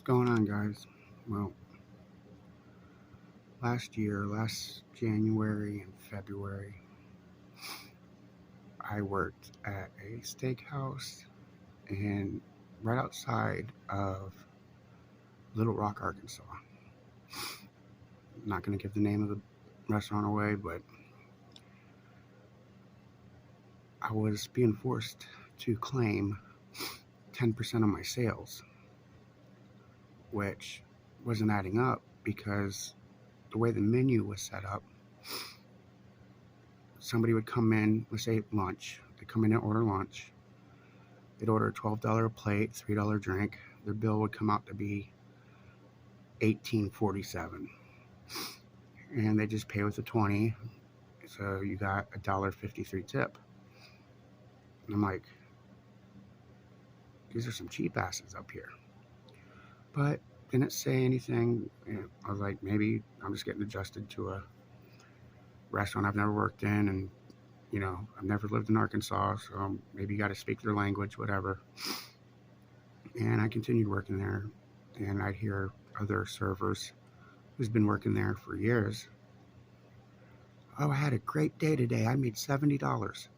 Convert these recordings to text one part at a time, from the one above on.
Going on, guys? Well, last January and February, I worked at a steakhouse and right outside of Little Rock, Arkansas. I'm not going to give the name of the restaurant away, but I was being forced to claim 10% of my sales, which wasn't adding up because the way the menu was set up, somebody would come in, let's say lunch, they'd come in and order lunch. They'd order a $12 plate, $3 drink. Their bill would come out to be $18.47, and they just pay with a 20, so you got a $1.53 tip. And I'm like, these are some cheap asses up here. But didn't say anything. I was like, maybe I'm just getting adjusted to a restaurant I've never worked in, and I've never lived in Arkansas, so maybe you got to speak their language, whatever. And I continued working there, and I'd hear other servers who's been working there for years. Oh, I had a great day today. I made $70.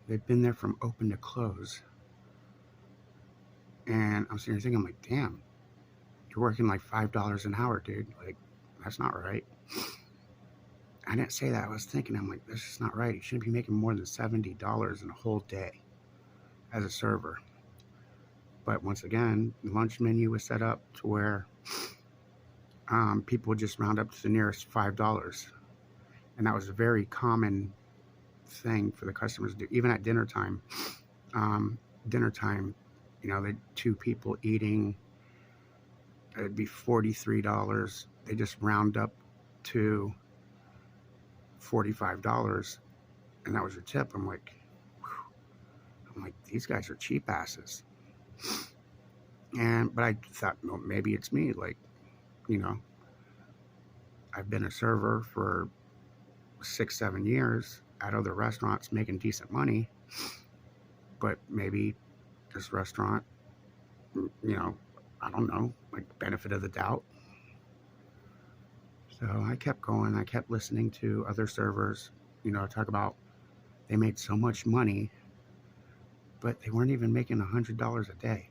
They've been there from open to close. And I'm sitting here thinking, I'm like, damn, you're working like $5 an hour, dude. Like, that's not right. I didn't say that. I was thinking, I'm like, this is not right. You shouldn't be making more than $70 in a whole day as a server. But once again, the lunch menu was set up to where people would just round up to the nearest $5. And that was a very common thing for the customers to do. Even at dinner time, the two people eating, it'd be $43. They just round up to $45, and that was your tip. I'm like, these guys are cheap asses. But I thought, well, maybe it's me. Like, I've been a server for 6-7 years at other restaurants making decent money, but maybe this restaurant, I don't know, like benefit of the doubt. So I kept going. I kept listening to other servers, talk about they made so much money, but they weren't even making $100 a day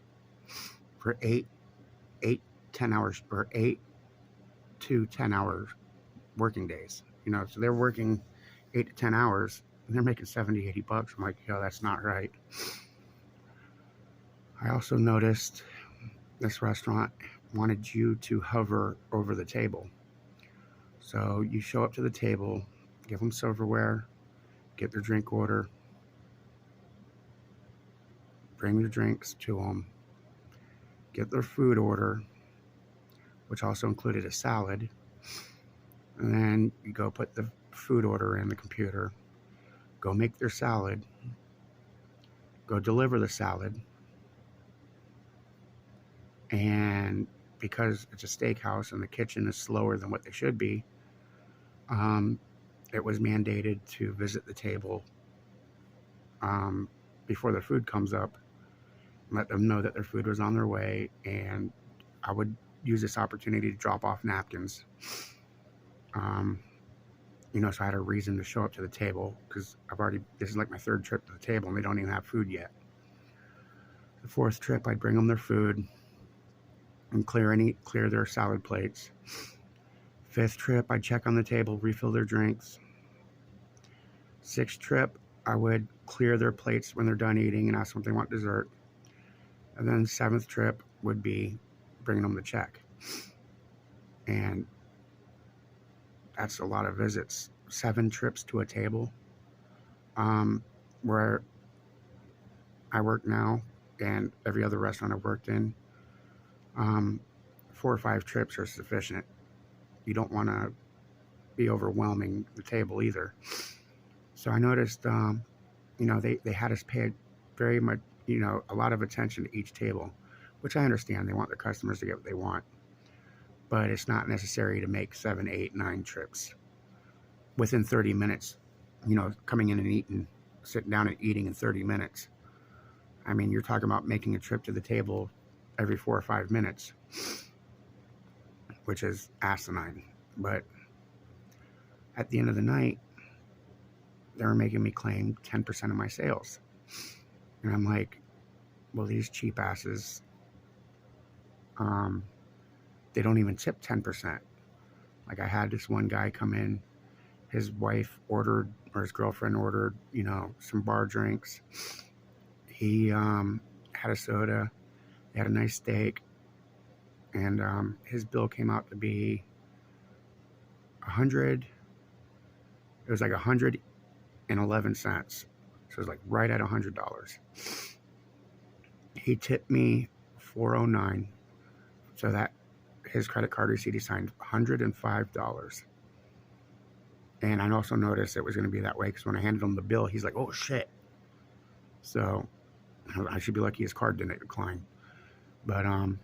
for 10 hours, or 8 to 10 hour working days. So they're working 8 to 10 hours and they're making $70-$80. I'm like, yo, that's not right. I also noticed this restaurant wanted you to hover over the table. So you show up to the table, give them silverware, get their drink order, bring their drinks to them, get their food order, which also included a salad, and then you go put the food order in the computer, go make their salad, go deliver the salad, and because it's a steakhouse and the kitchen is slower than what they should be, it was mandated to visit the table before their food comes up, let them know that their food was on their way, and I would use this opportunity to drop off napkins. So I had a reason to show up to the table, because this is like my 3rd trip to the table and they don't even have food yet. The 4th trip, I'd bring them their food and clear their salad plates. 5th trip, I'd check on the table, refill their drinks. 6th trip, I would clear their plates when they're done eating and ask them if they want dessert. And then 7th trip would be bringing them the check. And that's a lot of visits. 7 trips to a table. Where I work now and every other restaurant I've worked in, 4 or 5 trips are sufficient. You don't want to be overwhelming the table either. So I noticed, they had us pay very much, a lot of attention to each table, which I understand. They want their customers to get what they want, but it's not necessary to make 7, 8, 9 trips within 30 minutes, coming in and eating, sitting down and eating in 30 minutes. I mean, you're talking about making a trip to the table every 4 or 5 minutes, which is asinine. But at the end of the night, they were making me claim 10% of my sales. And I'm like, well, these cheap asses, they don't even tip 10%. Like, I had this one guy come in, his wife ordered, or his girlfriend ordered, some bar drinks. He had a soda, they had a nice steak, and his bill came out to be $111. So it was like right at $100. He tipped me $409, so that his credit card receipt, he signed $105. And I also noticed it was going to be that way because when I handed him the bill, he's like, oh shit. So I should be lucky his card didn't decline. But I'm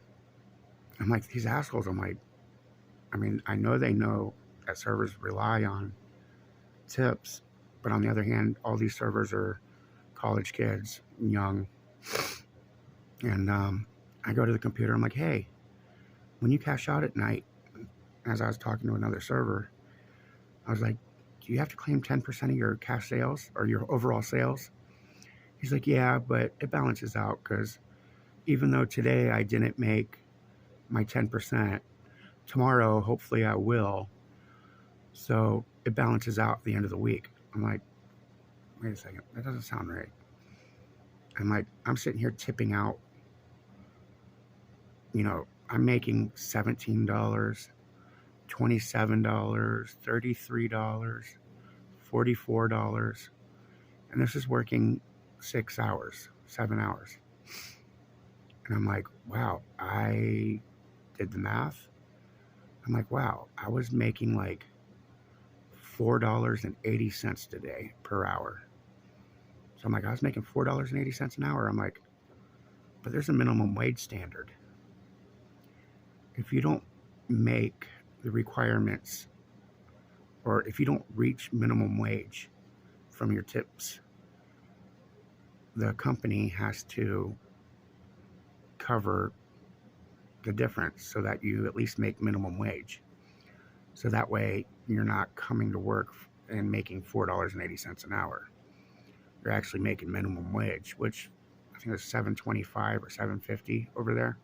like, these assholes, I know they know that servers rely on tips, but on the other hand, all these servers are college kids, young. And I go to the computer, I'm like, hey, when you cash out at night, as I was talking to another server, I was like, do you have to claim 10% of your cash sales or your overall sales? He's like, yeah, but it balances out because even though today I didn't make my 10%, tomorrow hopefully I will. So it balances out at the end of the week. I'm like, wait a second, that doesn't sound right. I'm like, I'm sitting here tipping out, I'm making $17, $27, $33, $44, and this is working 6 hours, 7 hours. And I'm like, wow, I did the math. I'm like, wow, I was making like $4.80 today per hour. So I'm like, I was making $4.80 an hour. I'm like, but there's a minimum wage standard. If you don't make the requirements, or if you don't reach minimum wage from your tips, the company has to cover the difference so that you at least make minimum wage. So that way you're not coming to work and making $4.80 an hour. You're actually making minimum wage, which I think it's $7.25 or $7.50 over there.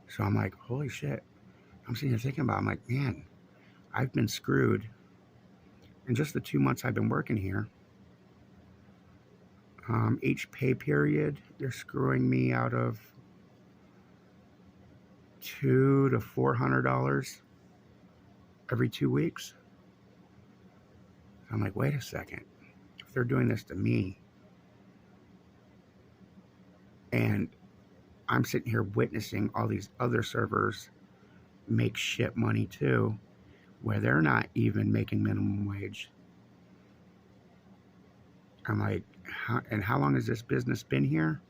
So I'm like, holy shit. I'm sitting here thinking about it. I'm like, man, I've been screwed in just the 2 months I've been working here. Each pay period, they're screwing me out of $200 to $400 every 2 weeks. I'm like, wait a second. If they're doing this to me, and I'm sitting here witnessing all these other servers make shit money too, where they're not even making minimum wage. I'm like, how long has this business been here?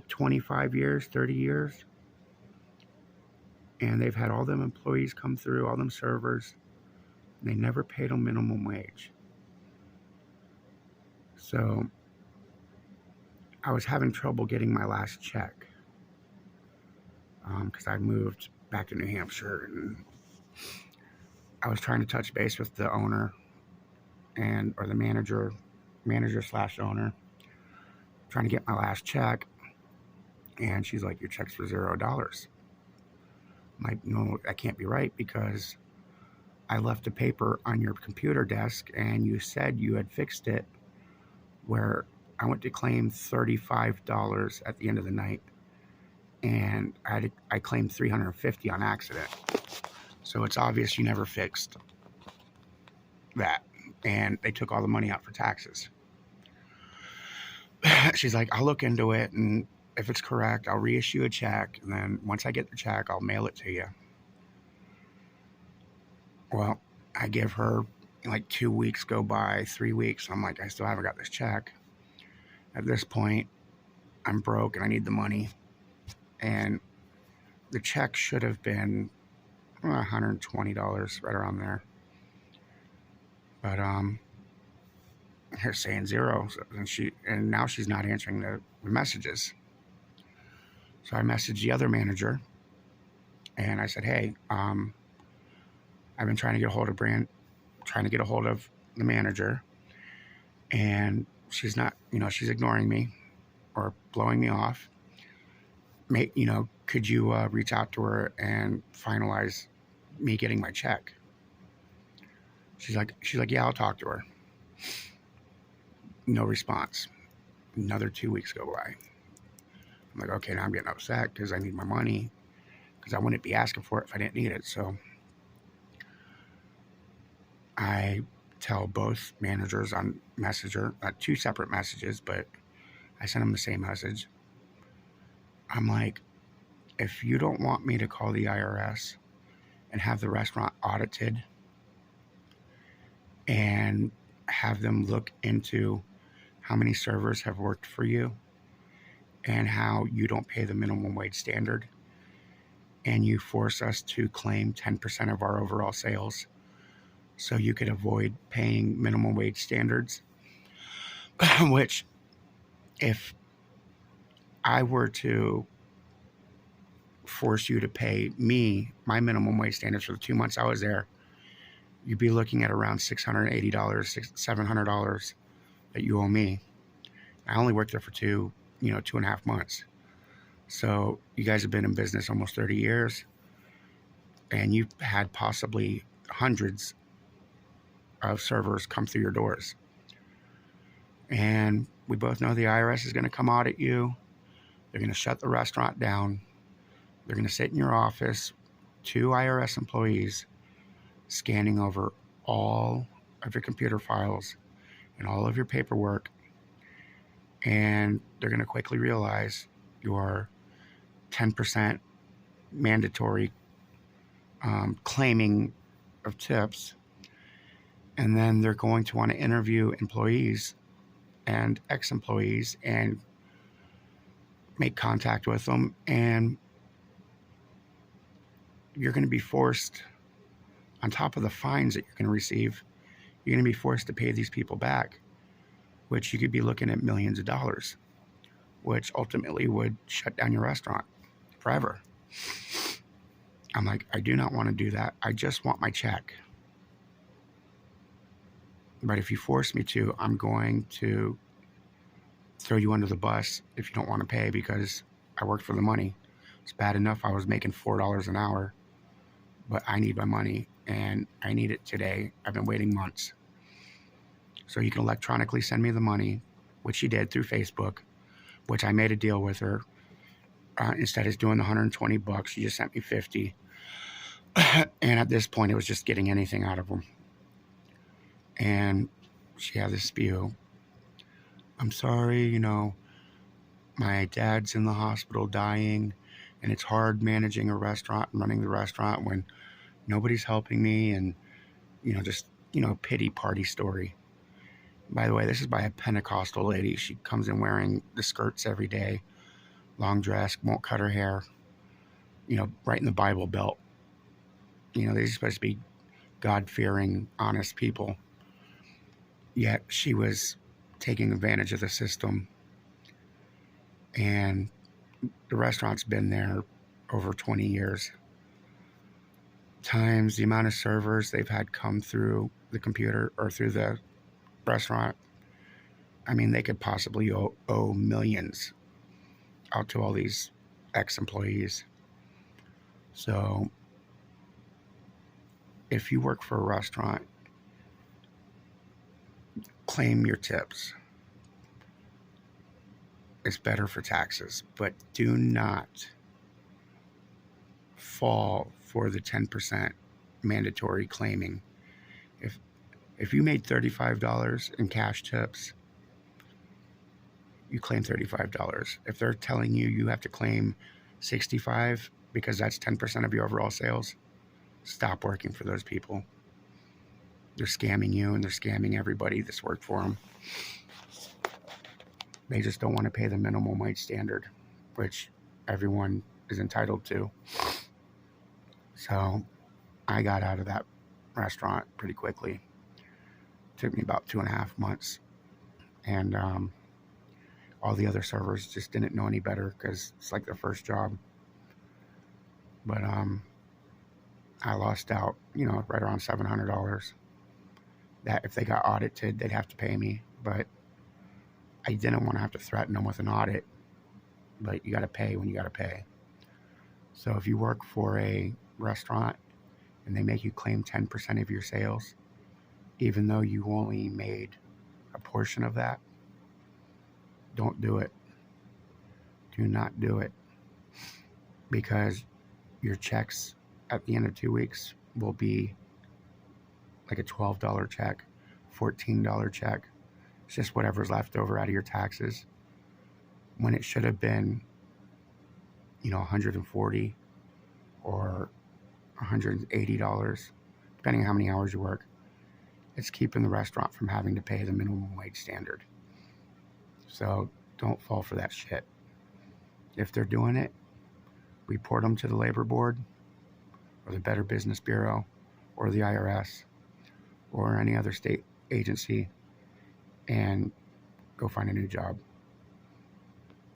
25 years, 30 years. And they've had all them employees come through, all them servers. And they never paid them minimum wage. So I was having trouble getting my last check because I moved back to New Hampshire, and I was trying to touch base with the owner or the manager / owner, trying to get my last check. And she's like, your check's for $0. I'm like, no, that can't be right because I left a paper on your computer desk and you said you had fixed it, where I went to claim $35 at the end of the night, and I claimed $350 on accident. So it's obvious you never fixed that, and they took all the money out for taxes. She's like, I'll look into it, and if it's correct, I'll reissue a check, and then once I get the check, I'll mail it to you. Well, I give her like 2 weeks go by, 3 weeks. I'm like, I still haven't got this check. At this point, I'm broke and I need the money. And the check should have been $120, right around there. But they're saying zero. So, and now she's not answering the messages. So I messaged the other manager and I said, hey, I've been trying to get a hold of the manager, and she's not, she's ignoring me or blowing me off. Could you reach out to her and finalize me getting my check? She's like, yeah, I'll talk to her. No response. Another 2 weeks go by. I'm like, okay, now I'm getting upset because I need my money, because I wouldn't be asking for it if I didn't need it. So I tell both managers on Messenger, two separate messages, but I sent them the same message. I'm like, if you don't want me to call the IRS and have the restaurant audited and have them look into how many servers have worked for you and how you don't pay the minimum wage standard, and you force us to claim 10% of our overall sales so you could avoid paying minimum wage standards, which if I were to force you to pay me my minimum wage standards for the 2 months I was there, you'd be looking at around $680, $700 that you owe me. I only worked there for 2.5 months. So you guys have been in business almost 30 years, and you've had possibly hundreds of servers come through your doors. And we both know the IRS is going to come audit you. They're going to shut the restaurant down. They're going to sit in your office, 2 IRS employees scanning over all of your computer files and all of your paperwork. And they're going to quickly realize your 10% mandatory claiming of tips. And then they're going to want to interview employees and ex-employees and make contact with them. And you're going to be forced, on top of the fines that you're going to receive, you're going to be forced to pay these people back, which you could be looking at millions of dollars, which ultimately would shut down your restaurant forever. I'm like, I do not want to do that. I just want my check. But if you force me to, I'm going to throw you under the bus if you don't want to pay, because I worked for the money. It's bad enough I was making $4 an hour, but I need my money, and I need it today. I've been waiting months. So you can electronically send me the money, which she did through Facebook, which I made a deal with her. Instead of doing the $120, she just sent me $50. And at this point, it was just getting anything out of them. And she had this spew. I'm sorry, my dad's in the hospital dying, and it's hard managing a restaurant and running the restaurant when nobody's helping me, and, pity party story. By the way, this is by a Pentecostal lady. She comes in wearing the skirts every day, long dress, won't cut her hair, right in the Bible Belt. They're supposed to be God-fearing, honest people. Yet she was taking advantage of the system. And the restaurant's been there over 20 years. Times the amount of servers they've had come through the computer or through the restaurant, I mean, they could possibly owe millions out to all these ex-employees. So if you work for a restaurant, claim your tips. It's better for taxes, but do not fall for the 10% mandatory claiming. If you made $35 in cash tips, you claim $35. If they're telling you you have to claim $65 because that's 10% of your overall sales, stop working for those people. They're scamming you, and they're scamming everybody that's worked for them. They just don't want to pay the minimum wage standard, which everyone is entitled to. So I got out of that restaurant pretty quickly. It took me about 2.5 months. And All the other servers just didn't know any better because it's like their first job. But I lost out, right around $700. That if they got audited, they'd have to pay me. But I didn't want to have to threaten them with an audit. But you got to pay when you got to pay. So if you work for a restaurant and they make you claim 10% of your sales, even though you only made a portion of that, don't do it. Do not do it. Because your checks at the end of 2 weeks will be like a $12 check, $14 check. It's just whatever's left over out of your taxes, when it should have been, $140 or $180, depending on how many hours you work. It's keeping the restaurant from having to pay the minimum wage standard. So don't fall for that shit. If they're doing it, report them to the labor board or the Better Business Bureau or the IRS or any other state agency and go find a new job.